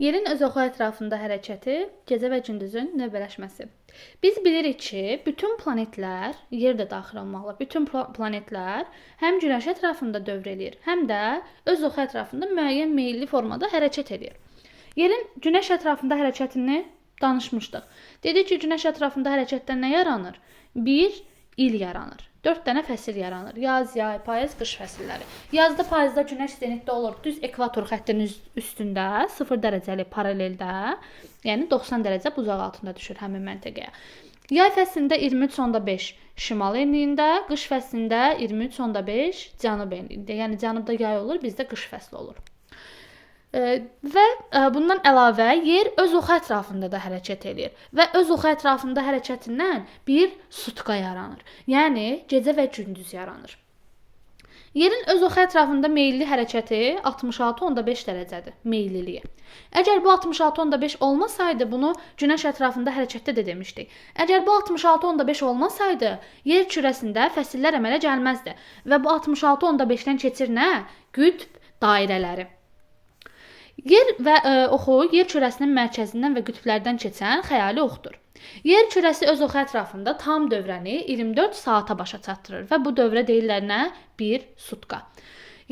Yerin öz oxu ətrafında hərəkəti, gecə və gündüzün növbələşməsi. Biz bilirik ki, bütün planetlər, yer də daxil olmaqla, bütün planetlər həm Günəş ətrafında dövr eləyir, həm də öz oxu ətrafında müəyyən meylli formada hərəkət edir. Yerin Günəş ətrafında hərəkətini danışmışdıq. Dedik ki, Günəş ətrafında hərəkətdən nə yaranır? Bir il yaranır. 4 dənə fəsil yaranır. Yaz, yay, payız, qış fəsilləri. Yazda, payızda Günəş zenitdə olur. Düz ekvator xəttinin üstündə, 0 dərəcəli paraleldə, yəni 90 dərəcə buzaq altında düşür həmin məntəqəyə. Yay fəslində 23.5 şimal enliyində, qış fəslində 23.5 cənub enliyində. Yəni cənubda yay olur, bizdə qış fəsli olur. Və bundan əlavə yer öz oxu ətrafında da hərəkət eləyir və öz oxu ətrafında hərəkətindən bir sutka yaranır. Yəni gecə və gündüz yaranır. Yerin öz oxu ətrafında meylli hərəkəti 66.5 dərəcədir, meylliliyi. Əgər bu 66.5 olmasaydı, bunu Günəş ətrafında hərəkətdə də demişdik. Əgər bu 66.5 olmasaydı, yer kürəsində fəsillər əmələ gəlməzdi və bu 66.5-dən keçir nə? Qütb dairələri. Yer və oxu yer kürəsinin mərkəzindən və qütblərdən keçən xəyali oxdur. Yer kürəsi öz oxu ətrafında tam dövrəni 24 saata başa çatdırır və bu dövrə deyirlər nə? Bir sutka.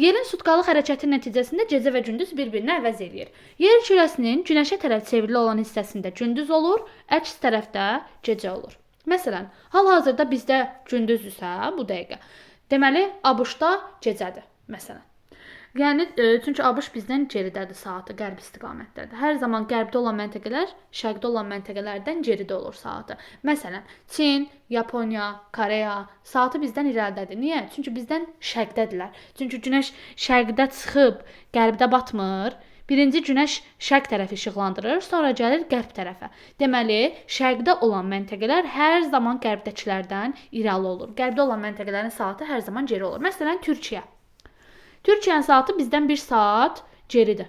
Yerin sutkalıq hərəkəti nəticəsində gecə və gündüz bir-birini əvəz eləyir. Yer kürəsinin günəşə tərəf çevrili olan hissəsində gündüz olur, əks tərəfdə gecə olur. Məsələn, hal-hazırda bizdə gündüzdürsə bu dəqiqə. Deməli, ABŞ-da gecədir, məsələn. Yəni, çünki ABŞ bizdən geridədir saatı, qərb istiqamətdədir. Hər zaman qərbdə olan məntəqələr şərqdə olan məntəqələrdən geridə olur saatı. Məsələn, Çin, Yaponiya, Koreya saatı bizdən irəlidədir. Niyə? Çünki bizdən şərqdədirlər. Çünki günəş şərqdə çıxıb qərbdə batmır. Birinci günəş şərq tərəfi işıqlandırır, sonra gəlir qərb tərəfə. Deməli, şərqdə olan məntəqələr hər zaman qərbdəkilərdən irəli olur. Qərbdə olan məntəqələrin saatı hər zaman geri olur. Məsələn, Türkiyə. Türkiyənin saatı bizdən 1 saat geridir.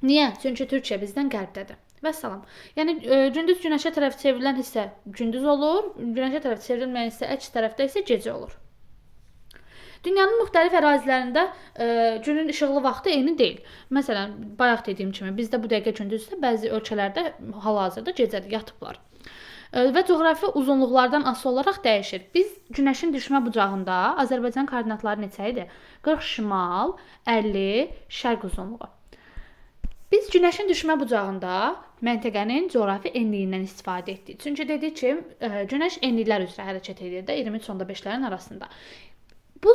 Niyə? Çünki Türkiyə bizdən qərbdədir. Vəssalam. Yəni, gündüz günəşə tərəf çevrilən hissə gündüz olur, günəşə tərəf çevrilməyən hissə əks tərəfdə isə gecə olur. Dünyanın müxtəlif ərazilərində günün işıqlı vaxtı eyni deyil. Məsələn, bayaq dediyim kimi, bizdə bu dəqiqə gündüzsə, bəzi ölkələrdə hal-hazırda gecədir, yatıblar. Və coğrafi uzunluqlardan asılı olaraq dəyişir. Biz günəşin düşmə bucağında Azərbaycan koordinatları neçə idi? 40 şimal, 50 şərq uzunluğu. Biz günəşin düşmə bucağında məntəqənin coğrafi enliyindən istifadə etdik. Çünki dedik ki, günəş enliklər üzrə hərəkət edir də 23.5-lərin arasında. Bu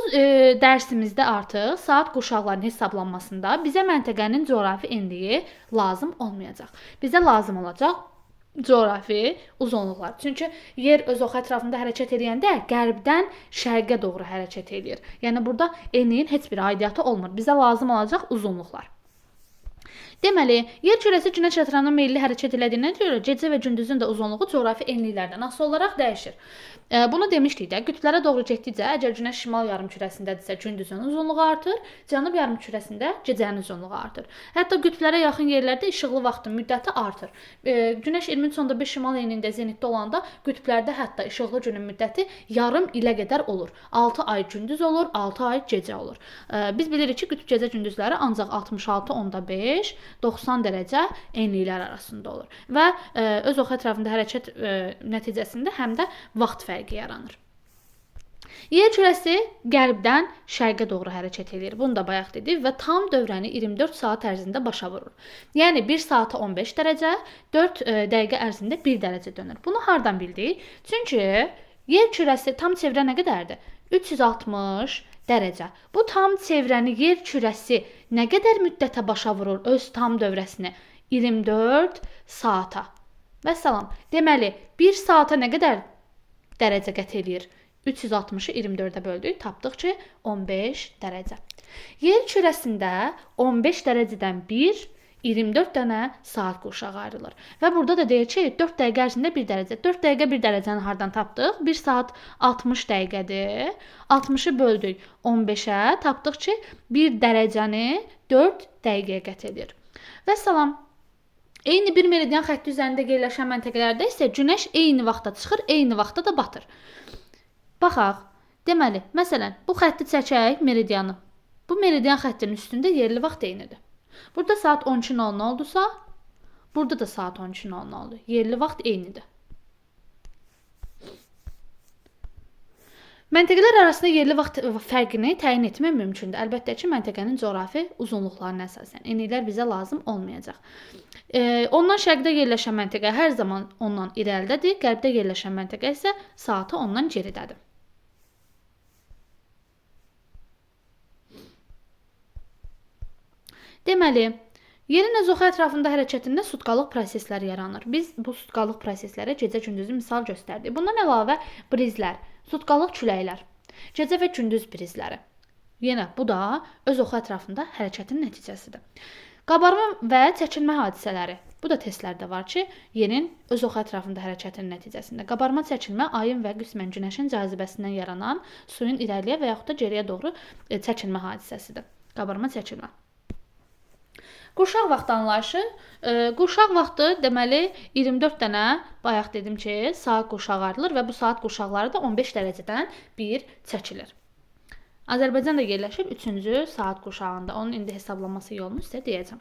dərsimizdə artıq saat qurşaqlarının hesablanmasında bizə məntəqənin coğrafi enliyi lazım olmayacaq. Bizə lazım olacaq coğrafi uzunluqlar. Çünki yer öz oxu ətrafında hərəkət edəndə qərbdən şərqə doğru hərəkət edir. Yəni burada enliyin heç bir aidiyyatı olmur. Bizə lazım olacaq uzunluqlar. Deməli, yer kürəsi günəş ətrafında meylli hərəkət etdiyinə görə gecə və gündüzün də uzunluğu coğrafi enliklərdən asılı olaraq dəyişir. Bunu demişdik də, qütblərə doğru getdikcə, əgər günəş şimal yarımkürəsindədirsə, gündüzün uzunluğu artır, cənub yarımkürəsində gecənin uzunluğu artır. Hətta qütblərə yaxın yerlərdə işıqlı vaxtın müddəti artır. Günəş 23.5 şimal enliyində zenitdə olanda qütblərdə hətta işıqlı günün müddəti yarım ilə qədər olur. 6 ay gündüz olur, 6 ay gecə olur. Biz bilirik ki, qütb gecə gündüzləri ancaq 66.5 90 dərəcə enliklər arasında olur və öz oxu ətrafında hərəkət nəticəsində həm də vaxt fərqi yaranır. Yer kürəsi qərbdən şərqə doğru hərəkət edir. Bunu da bayaq dedik və tam dövrəni 24 saat ərzində başa vurur. Yəni 1 saata 15 dərəcə, 4 dəqiqə ərzində 1 dərəcə dönür. Bunu hardan bildik? Çünki yer kürəsi tam çevrə nə qədərdir? 360 dərəcə. Bu tam çevrəni yer kürəsi nə qədər müddətə başa vurur öz tam dövrəsini? 24 saata. Vəssalam. Deməli, 1 saata nə qədər dərəcə qət eləyir? 360-ı 24-ə böldük, tapdıq ki, 15 dərəcə. Yer kürəsində 15 dərəcədən 24 dənə saat qurşağı ayrılır. Və burada da deyir ki, 4 dəqiqə ərzində 1 dərəcə. 4 dəqiqə 1 dərəcəni hardan tapdıq? 1 saat 60 dəqiqədir. 60-ı böldük 15-ə, tapdıq ki, 1 dərəcəni 4 dəqiqəyə qət edir. Vəssalam. Eyni bir meridian xətti üzərində yerləşən məntəqələrdə isə günəş eyni vaxtda çıxır, eyni vaxtda da batır. Baxaq. Deməli, məsələn, bu xətti çəkək, meridianı. Bu meridian xəttinin üstündə yerli vaxt eynidir. Burada saat 12:00 oldusa, Burada da saat 13:00-dur. Yerli vaxt eynidir. Məntəqələr arasında yerli vaxt fərqini təyin etmək mümkündür. Əlbəttə ki, məntəqənin coğrafi uzunluqlarına əsasən. Enliklər bizə lazım olmayacaq. Ondan şərqdə yerləşən məntəqə hər zaman ondan irəlidədir. Qərbdə yerləşən məntəqə isə saatı ondan geridədir. Deməli, yerin öz oxu ətrafında hərəkətində sutkalıq prosesləri yaranır. Biz bu sutkalıq proseslərə gecə-gündüzü misal göstərdik. Bundan əlavə brizlər, sutkalıq küləklər, gecə və gündüz brizləri. Yenə bu da öz oxu ətrafında hərəkətin nəticəsidir. Qabarma və çəkilmə hadisələri. Bu da testlərdə var ki, yerin öz oxu ətrafında hərəkətinin nəticəsində qabarma, çəkilmə ayın və qismən günəşin cazibəsindən yaranan suyun irəliyə və yaxud da geriyə doğru çəkilmə hadisəsidir. Qabarma, çəkilmə. Qurşaq vaxtı anlayışı. Qurşaq vaxtı deməli 24 dənə bayaq dedim ki, saat qurşağı ayrılır və bu saat qurşaqları da 15 dərəcədən bir çəkilir. Azərbaycan da yerləşir 3-cü saat qurşağında. Onun indi hesablaması yolunu sizə deyəcəm.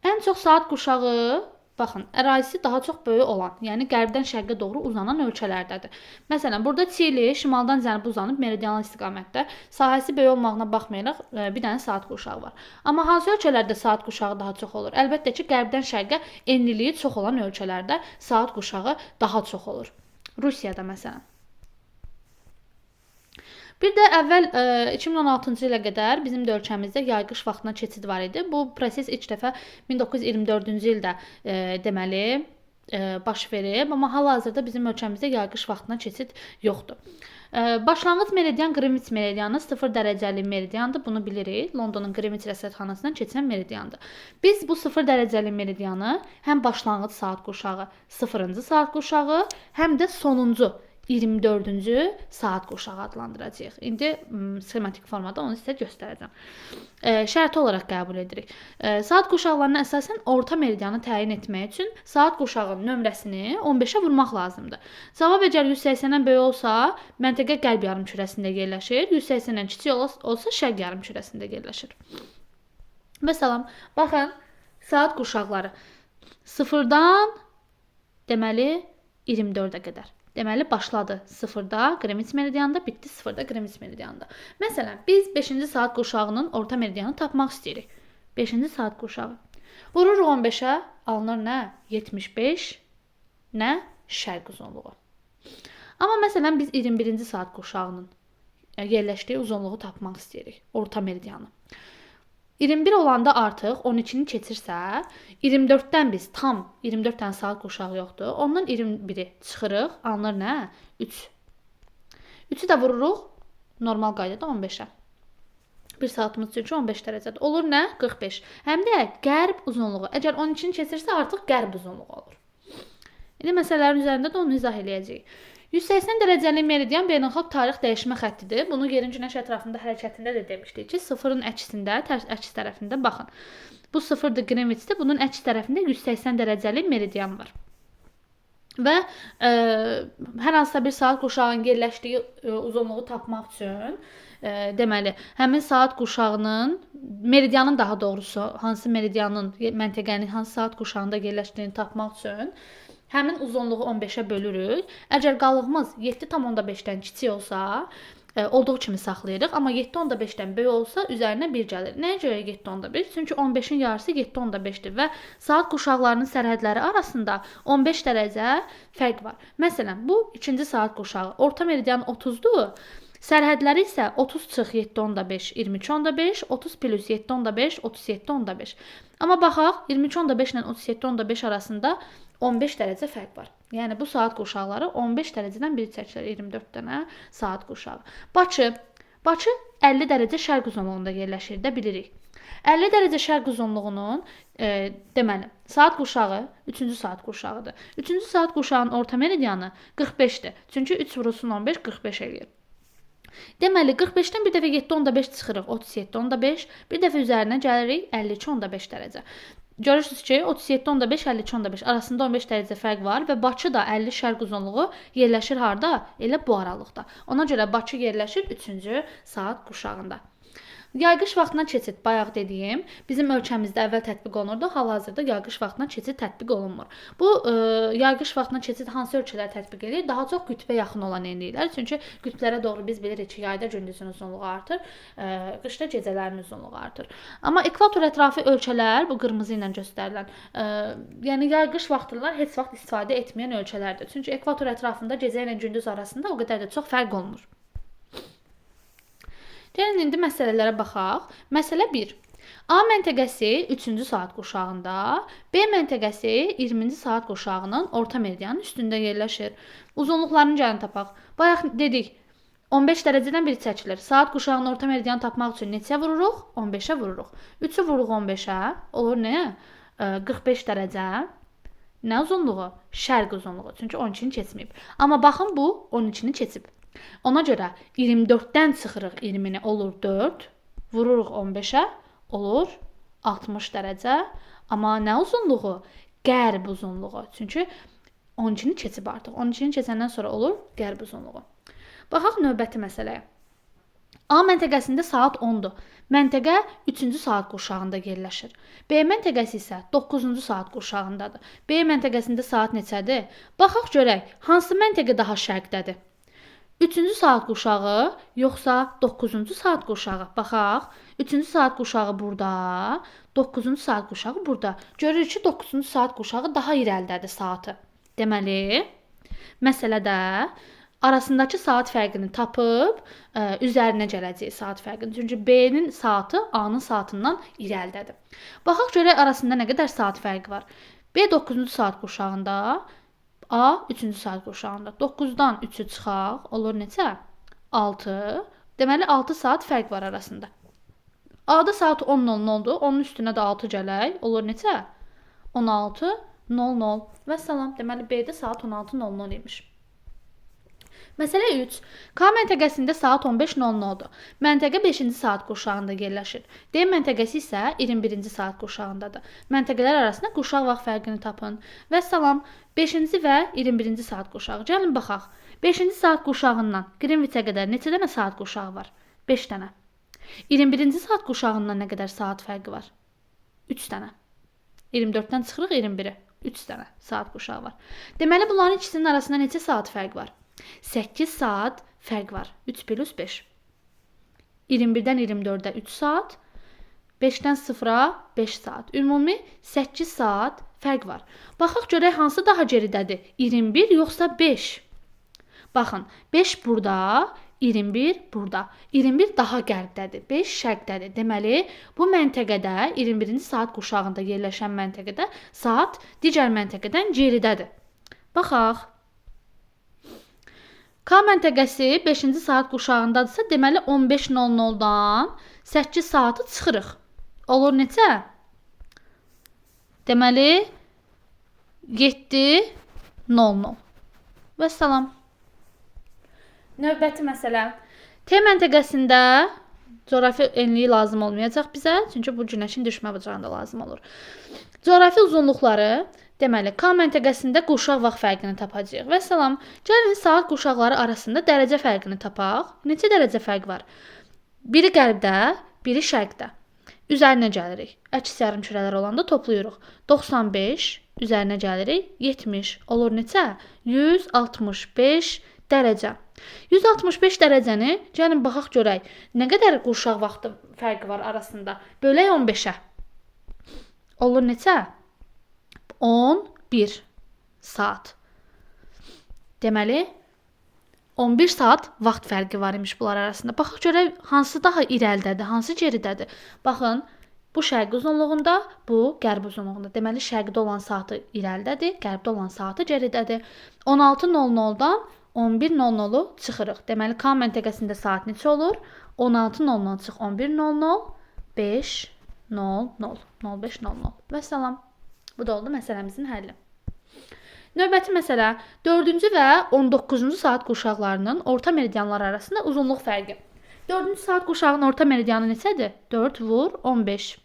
Ən çox saat qurşağı, baxın, ərazisi daha çox böyük olan, yəni qərbdən şərqə doğru uzanan ölkələrdədir. Məsələn, burada Çili şimaldan cənuba uzanıb meridianal istiqamətdə, sahəsi böyük olmağına baxmayaraq bir dənə saat qurşağı var. Amma hansı ölkələrdə saat qurşağı daha çox olur? Əlbəttə ki, qərbdən şərqə enliliyi çox olan ölkələrdə saat qurşağı daha çox olur. Rusiyada məsələn. Bir də əvvəl 2016-cı ilə qədər bizim də ölkəmizdə yay-qış vaxtına keçid var idi. Bu proses ilk dəfə 1924-cü ildə deməli baş verib, amma hal-hazırda bizim ölkəmizdə yay-qış vaxtına keçid yoxdur. Başlanğıc meridian Qrimviç meridianı 0 dərəcəli meridiandır. Bunu bilirik. Londonun Qrimviç rəsədxanasından keçən meridiandır. Biz bu 0 dərəcəli meridianı həm başlanğıc saat qurşağı 0-cı saat qurşağı, həm də sonuncu 24-cü saat qurşağı adlandıracağıq. İndi sxematik formada onu sizə göstərəcəm. Şərti olaraq qəbul edirik. Saat qurşaqlarına əsasən orta meridianı təyin etmək üçün saat qurşağının nömrəsini 15-ə vurmaq lazımdır. Cavab əgər 180-dən böyük olsa, məntəqə qərb yarımkürəsində yerləşir. 180-dən kiçik olsa, şərq yarımkürəsində yerləşir. Məsələn, baxın, saat qurşaqları 0-dan deməli 24-ə qədər. Deməli, başladı 0-da Qrimviç meridianında, bitdi 0-da Qrimviç meridianında. Məsələn, biz 5-ci saat qurşağının orta meridianını tapmaq istəyirik. 5-ci saat qurşağı. Vururuq 15-ə, alınır nə? 75, nə? Şərq uzunluğu. Amma məsələn, biz 21-ci saat qurşağının yerləşdiyi uzunluğu tapmaq istəyirik. Orta meridianı. 21 olanda artıq 12-ni keçirsə, 24-dən biz tam 24 dənə saat qurşağı yoxdur. Ondan 21-i çıxırıq, alınır nə? 3. 3-ü də vururuq normal qaydada 15-ə. 1 saatımız çünki 15 dərəcədir. Olur nə? 45. Həm də qərb uzunluğu. Əgər 12-ni keçirsə, artıq qərb uzunluğu olur. İndi məsələlərin üzərində də onu izah eləyəcəyik. 180 dərəcəli meridian beynəlxalq tarix dəyişmə xəttidir. Bunu yerin günəş ətrafında hərəkətində də demişdik ki, 0-ın əksində, əks tərəfində baxın. Bu 0-dır Qrimviçdir. Bunun əks tərəfində 180 dərəcəli meridian var. Və hər hansısa bir saat qurşağının yerləşdiyi uzunluğu tapmaq üçün deməli, həmin saat qurşağının meridianın daha doğrusu hansı meridianın məntəqənin hansı saat qurşağında yerləşdiyini tapmaq üçün həmin uzunluğu 15-ə bölürük. Əgər qalığımız 7,5-dən kiçik olsa, olduğu kimi saxlayırıq. Amma 7,5-dən böyük olsa, üzərinə 1 gəlir. Nəyə görə 7,5? Çünki 15-in yarısı 7,5-dir və saat qurşaqlarının sərhədləri arasında 15 dərəcə fərq var. Məsələn, bu 2-ci saat qurşağı. Orta meridian 30-dur. Sərhədləri isə 30 çıx 7,5, 22,5, 30 plus 7,5, 37,5. Amma baxaq, 22,5 ilə 37,5 arasında 15 dərəcə fərq var. Yəni bu saat qurşaqları 15 dərəcədən biri çəkilir. 24 dənə saat qurşağı. Bakı 50 dərəcə şərq uzunluğunda yerləşir də bilirik. 50 dərəcə şərq uzunluğunun deməli saat qurşağı 3-cü saat qurşağıdır. 3-cü saat qurşağının orta meridianı 45-dir. Çünki 3 vurulsun 15 45 eləyir. Deməli 45-dən bir dəfə 7,5 çıxırıq 37,5, bir dəfə üzərinə gəlirik 52,5 dərəcə. Görürsünüz ki, 37,5 52,5 arasında 15 dərəcə fərq var və Bakıda 50 şərq uzunluğu yerləşir harda? Elə bu aralıqda. Ona görə Bakı yerləşir 3-cü saat qurşağında. Yayğış vaxtına keçid bayaq dediyim, bizim ölkəmizdə əvvəl tətbiq olunurdu, hal-hazırda yayğış vaxtına keçid tətbiq olunmur. Bu yayğış vaxtına keçid hansı ölkələr tətbiq edir? Daha çox qütbə yaxın olan enliklər. Çünki qütblərə doğru biz bilirik ki, yayda gündüzün uzunluğu artır, qışda gecələrin uzunluğu artır. Amma ekvator ətrafı ölkələr, bu qırmızı ilə göstərilən, yəni yayğış vaxtlar heç vaxt istifadə etməyən ölkələrdir. Çünki ekvator ətrafında gecə ilə gündüz arasında o qədər də çox fərq olmur. Gəlin indi məsələlərə baxaq. Məsələ 1. A məntəqəsi 3-cü saat qurşağında, B məntəqəsi 20-ci saat qurşağının orta meridianın üstündə yerləşir. Uzunluqlarını gəlin tapaq. Bayaq dedik, 15 dərəcədən biri çəkilir. Saat qurşağının orta meridianı tapmaq üçün neçəyə vururuq? 15-ə vururuq. 3-ü vururuq 15-ə, olur nə? 45 dərəcə. Nə uzunluğu? Şərq uzunluğu. Çünki 12-ni keçməyib. Amma baxın bu 12-ni keçib. Ona görə 24-dən çıxırıq 20-ni, olur 4, vururuq 15-ə, olur 60 dərəcə. Amma nə uzunluğu? Qərb uzunluğu. Çünki 12-ni keçib artıq. 12-ni keçəndən sonra olur qərb uzunluğu. Baxaq növbəti məsələyə. A məntəqəsində saat 10-dur. Məntəqə 3-cü saat qurşağında yerləşir. B məntəqəsi isə 9-cu saat qurşağındadır. B məntəqəsində saat neçədir? Baxaq görək, hansı məntəqə daha şərqdədir? 3-cü saat qurşağı, yoxsa 9-cu saat qurşağı? Baxaq, 3-cü saat qurşağı burada, 9-cu saat qurşağı burada. Görürük ki, 9-cu saat qurşağı daha irəlidədir saatı. Deməli, məsələdə arasındakı saat fərqini tapıb, üzərinə gələcəyik saat fərqini. Çünki B-nin saatı A-nın saatından irəlidədir. Baxaq görək arasında nə qədər saat fərqi var. B 9-cu saat qurşağında, A 3-cü saat qurşağında. 9-dan 3-ü çıxaq, olur neçə? 6. Deməli 6 saat fərq var arasında. A-da saat 10:00-dur. Onun üstünə də 6 gələk, olur neçə? 16:00. Və salam. Deməli B-də saat 16:00 imiş. Məsələ 3. K məntəqəsində saat 15:00-dur. Məntəqə 5-ci saat qurşağında yerləşir. D məntəqəsi isə 21-ci saat qurşağındadır. Məntəqələr arasında qurşaq vaxt fərqini tapın. Və salam, 5-ci və 21-ci saat qurşağı. Gəlin baxaq. 5-ci saat qurşağından Qrinviçə qədər neçə dənə saat qurşağı var? 5 dənə. 21-ci saat qurşağından nə qədər saat fərqi var? 3 dənə. 24-dən çıxırıq 21-ə. 3 dənə saat qurşağı var. Deməli, bunların ikisinin arasında neçə saat fərq var? 8 saat fərq var. 3 plus 5. 21-dən 24-ə 3 saat, 5-dən 0-a 5 saat. Ümumi 8 saat fərq var. Baxaq görək hansı daha geridədir? 21 yoxsa 5? Baxın, 5 burada, 21 burada. 21 daha qərbdədir, 5 şərqdədir. Deməli, bu məntəqədə 21-ci saat qurşağında yerləşən məntəqədə saat digər məntəqədən geridədir. Baxaq. K məntəqəsi 5-ci saat qurşağındadırsa, deməli 15:00-dan 8 saatı çıxırıq. Olur neçə? Deməli 7:00. Və salam. Növbəti məsələ. T məntəqəsində coğrafi enliyi lazım olmayacaq bizə, çünki bu günəşin düşmə bucağında lazım olur. Coğrafi uzunluqları, deməli, K məntəqəsində qurşaq vaxt fərqini tapacağıq. Və salam, gəlin saat qurşaqları arasında dərəcə fərqini tapaq. Neçə dərəcə fərq var? Biri qərbdə, biri şərqdə. Üzərinə gəlirik. Əks yarımkürələr olanda toplayırıq. 95 üzərinə gəlirik. 70 olur neçə? 165 dərəcə. 165 dərəcəni gəlin baxaq görək. Nə qədər qurşaq vaxtı fərqi var arasında? Bölək 15-ə. Olur neçə? 11 saat. Deməli 11 saat vaxt fərqi var imiş bunlar arasında. Baxaq görək hansı daha irəlidədir, hansı geridədir. Baxın, bu şərq uzunluğunda, bu qərb uzunluğunda. Deməli şərqdə olan saatı irəlidədir, qərbdə olan saatı geridədir. 16:00-dan 11:00 çıxırıq. Deməli K məntəqəsində saat neçə olur? 16:00 çıx 11:00 5:00 05:00. Və salam. Bu da oldu məsələmizin həlli. Növbəti məsələ 4-cü və 19-cu saat qurşaqlarının orta meridianları arasında uzunluq fərqi. 4-cü saat qurşağının orta meridianı neçədir? 4 vur 15.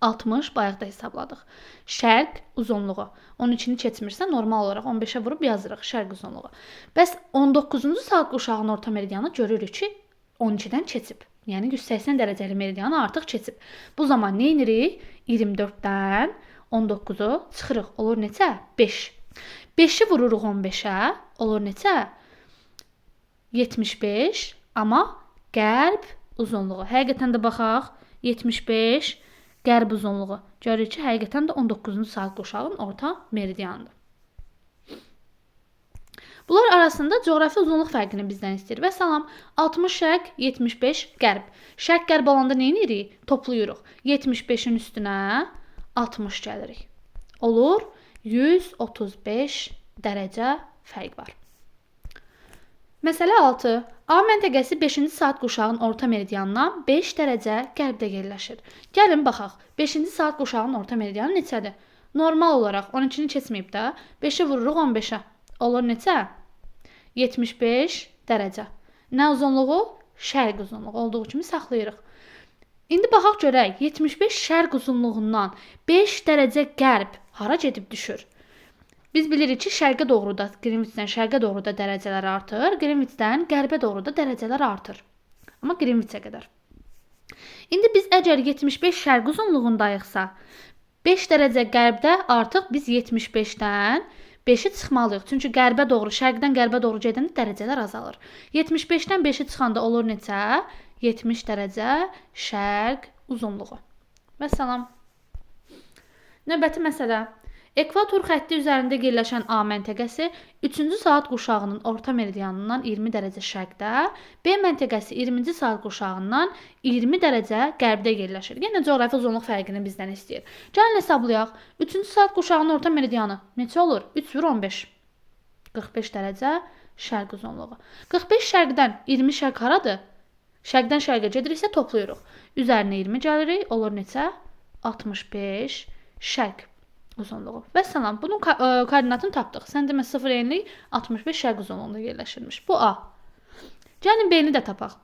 60 bayaqda hesabladıq. Şərq uzunluğu. 12-ni keçmirsə normal olaraq 15-ə vurub yazırıq şərq uzunluğu. Bəs 19-cu saat qurşağının orta meridianı görürük ki 12-dən keçib. Yəni 180 dərəcəli meridianı artıq keçib. Bu zaman nə edirik? 24-dən 19-u çıxırıq. Olur neçə? 5. 5-i vururuq 15-ə. Olur neçə? 75. Amma qərb uzunluğu. Həqiqətən də baxaq. 75 qərb uzunluğu. Görürük ki, həqiqətən də 19-cu saat quşağın orta meridianıdır. Bunlar arasında coğrafi uzunluq fərqini bizdən istəyir. Və salam, 60 şərq, 75 qərb. Şərq qərb olanda nə edirik? Toplayırıq. 75-in üstünə 60 gəlirik. Olur 135 dərəcə fərq var. Məsələ 6. A məntəqəsi 5-ci saat quşağın orta meridianından 5 dərəcə qərbdə yerləşir. Gəlin baxaq. 5-ci saat quşağın orta meridianı neçədir? Normal olaraq 12-ni keçməyib də 5-i vururuq 15-ə. Olur neçə? 75 dərəcə. Nə uzunluğu? Şərq uzunluğu olduğu kimi saxlayırıq. İndi baxaq görək, 75 şərq uzunluğundan 5 dərəcə qərb hara gedib düşür? Biz bilirik ki, şərqə doğru da, Qrinviçdən şərqə doğru da dərəcələr artır, Qrinviçdən qərbə doğru da dərəcələr artır. Amma Qrinviçə qədər. İndi biz əgər 75 şərq uzunluğundayıqsa, 5 dərəcə qərbdə artıq biz 75-dən 5-i çıxmalıyıq. Çünki qərbə doğru, şərqdən qərbə doğru gedəndə dərəcələr azalır. 75-dən 5-i çıxanda olur neçə? 70 dərəcə şərq uzunluğu. Və salam. Növbəti məsələ. Ekvator xətti üzərində yerləşən A məntəqəsi 3-cü saat quşağının orta meridianından 20 dərəcə şərqdə, B məntəqəsi 20-ci saat quşağından 20 dərəcə qərbdə yerləşir. Yenə coğrafi uzunluq fərqini bizdən istəyir. Gəlin hesablayaq. 3-cü saat quşağının orta meridianı neçə olur? 3 vur 15. 45 dərəcə şərq uzunluğu. 45 şərqdən 20 şərq haradır? Şərqdən şərqə gediriksə toplayırıq. Üzərinə 20 gəlirik. Olur neçə? 65 şərq uzunluğu. Və salam, bunun koordinatını tapdıq. Sən demə 0 enlik 65 şərq uzunluğunda yerləşirmiş. Bu A. Gəlin B-ni də tapaq.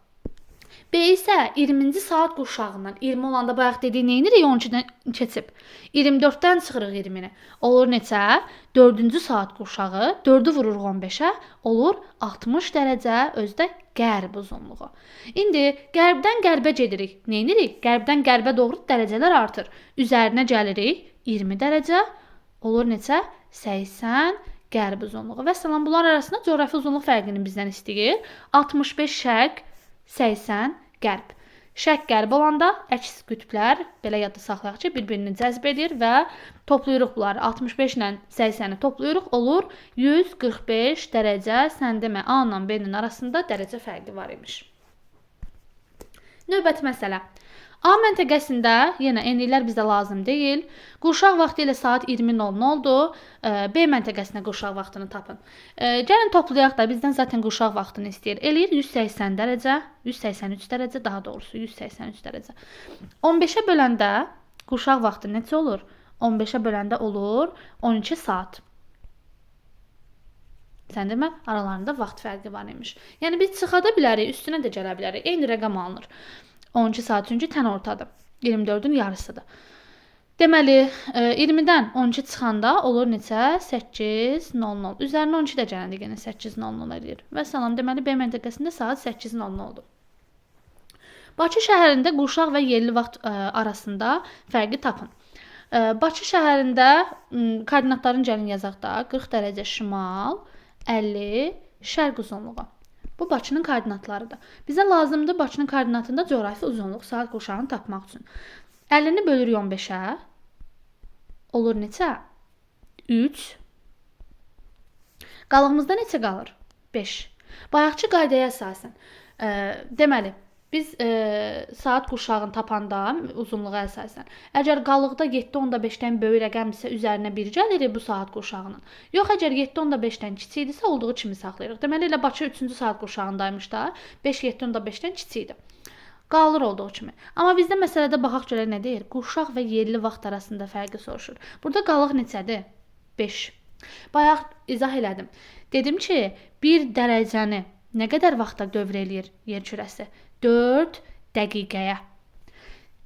B isə 20-ci saat quşağından 20 olanda bayaq dediyi nə edirik? 12-dən keçib. 24-dən çıxırıq 20-ni. Olur neçə? 4-cü saat quşağı 4-ü vururuq 15-ə. Olur 60 dərəcə özdə qərb uzunluğu. İndi qərbdən qərbə gedirik. Nə edirik? Qərbdən qərbə doğru dərəcələr artır. Üzərinə gəlirik. 20 dərəcə olur neçə? 80 qərb uzunluğu. Və salam, bunlar arasında coğrafi uzunluq fərqini bizdən istəyir. 65 şərq, 80 qərb. Şərq qərb olanda əks qütblər belə yadda saxlayaq ki, bir-birini cəzb edir və toplayırıq bunları. 65 ilə 80-i toplayırıq. Olur 145 dərəcə. Sən demə A ilə B-nin arasında dərəcə fərqi var imiş. Növbəti məsələ. A məntəqəsində yenə enliklər bizə lazım deyil. Qurşaq vaxtı ilə saat 20:00-dur. B məntəqəsinə qurşaq vaxtını tapın. Gəlin toplayaq da bizdən zaten qurşaq vaxtını istəyir. Eləyir 180 dərəcə, 183 dərəcə, daha doğrusu 183 dərəcə. 15-ə böləndə qurşaq vaxtı neçə olur? 15-ə böləndə olur 12 saat. Sən demə, aralarında vaxt fərqi var imiş. Yəni biz çıxa da bilərik, üstünə də gələ bilərik. Eyni rəqəm alınır. 12 saat çünki tən ortadır. 24-ün yarısıdır. Deməli, 20-dən 12 çıxanda olur neçə? 8:00. Üzərinə 12 də gələndə yenə 8:00 edir. Və salam, deməli B məntəqəsində saat 8:00-dur. Bakı şəhərində qurşaq və yerli vaxt arasında fərqi tapın. Bakı şəhərində koordinatların gəlin yazaq da. 40 dərəcə şimal, 50 şərq uzunluğu. Bu Bakının koordinatlarıdır. Bizə lazımdır Bakının koordinatında coğrafi uzunluq saat qurşağını tapmaq üçün. 50-ni bölürük 15-ə. Olur neçə? 3. Qalığımızda neçə qalır? 5. Bayaqçı qaydaya əsasən. Deməli, biz saat qurşağını tapanda uzunluğa əsasən. Əgər qalıqda 7.5-dən böyük rəqəmdirsə üzərinə 1 gəlirik bu saat qurşağının. Yox, əgər 7.5-dən kiçikdirsə olduğu kimi saxlayırıq. Deməli, elə Bakı 3-cü saat qurşağındaymış da, 5 7.5-dən kiçikdir. Qalır olduğu kimi. Amma bizdə məsələdə baxaq görək nə deyir? Qurşaq və yerli vaxt arasında fərqi soruşur. Burada qalıq neçədir? 5. Bayaq izah elədim. Dedim ki, 1 dərəcəni nə qədər vaxtda dövr eləyir yer kürəsi? 4 dəqiqəyə.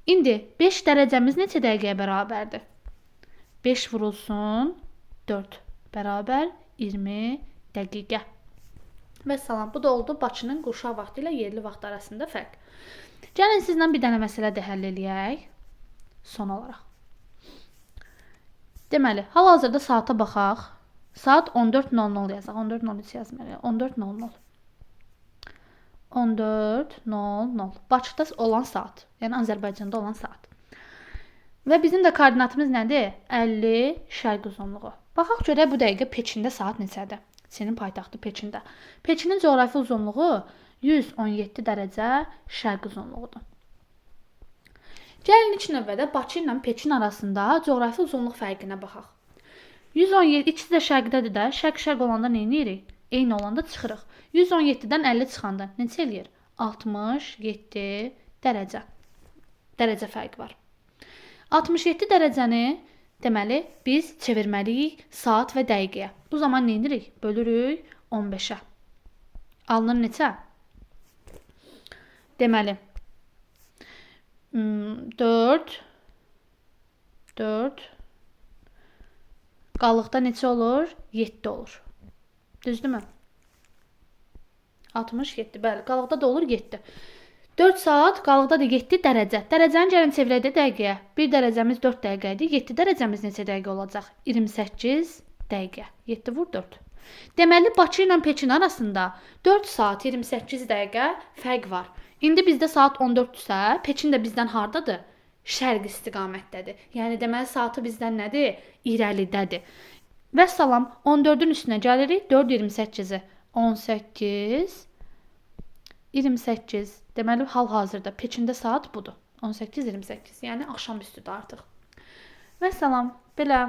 İndi 5 dərəcəmiz neçə dəqiqəyə bərabərdir? 5 vurulsun 4 bərabər 20 dəqiqə. Və salam, bu da oldu Bakının qurşaq vaxtı ilə yerli vaxt arasında fərq. Gəlin sizlə bir dənə məsələ də həll eləyək. Son olaraq. Deməli, hal-hazırda saata baxaq. Saat 14:00 yazaq. 14:03 yazmalıyıq. 14:00. 14:00. Bakıda olan saat. Yəni Azərbaycanda olan saat. Və bizim də koordinatımız nədir? 50 şərq uzunluğu. Baxaq görək bu dəqiqə Peçində saat neçədir? Çinin paytaxtı Peçində. Peçinin coğrafi uzunluğu 117 dərəcə şərq uzunluğudur. Gəlin ilk növbədə Bakı ilə Peçin arasında coğrafi uzunluq fərqinə baxaq. 117 ikisi də şərqdədir də. Şərq olanda nə edirik? Eyni olanda çıxırıq. 117-dən 50 çıxanda neçə eləyir? 67 dərəcə. Dərəcə fərqi var. 67 dərəcəni deməli biz çevirməliyik saat və dəqiqəyə. Bu zaman nə edirik? Bölürük 15-ə. Alınır neçə? Deməli 4 qalıqda neçə olur? 7 olur. Düzdürmü? 67. Bəli, qalıqda da olur 7. 4 saat, qalıqda da 7 dərəcə. Dərəcəni gəlin çevirək də dəqiqəyə. 1 dərəcəmiz 4 dəqiqə idi. 7 dərəcəmiz neçə dəqiqə olacaq? 28 dəqiqə. 7 vur 4. Deməli, Bakı ilə Peçin arasında 4 saat 28 dəqiqə fərq var. İndi bizdə saat 14-dürsə, Peçin də bizdən hardadır? Şərq istiqamətdədir. Yəni deməli saatı bizdən nədir? İrəlidədir. Və salam 14-ün üstünə gəlirik 4 28-i. 18 28. Deməli hal-hazırda Peçində saat budur. 18 28. Yəni axşam üstüdür artıq. Və salam belə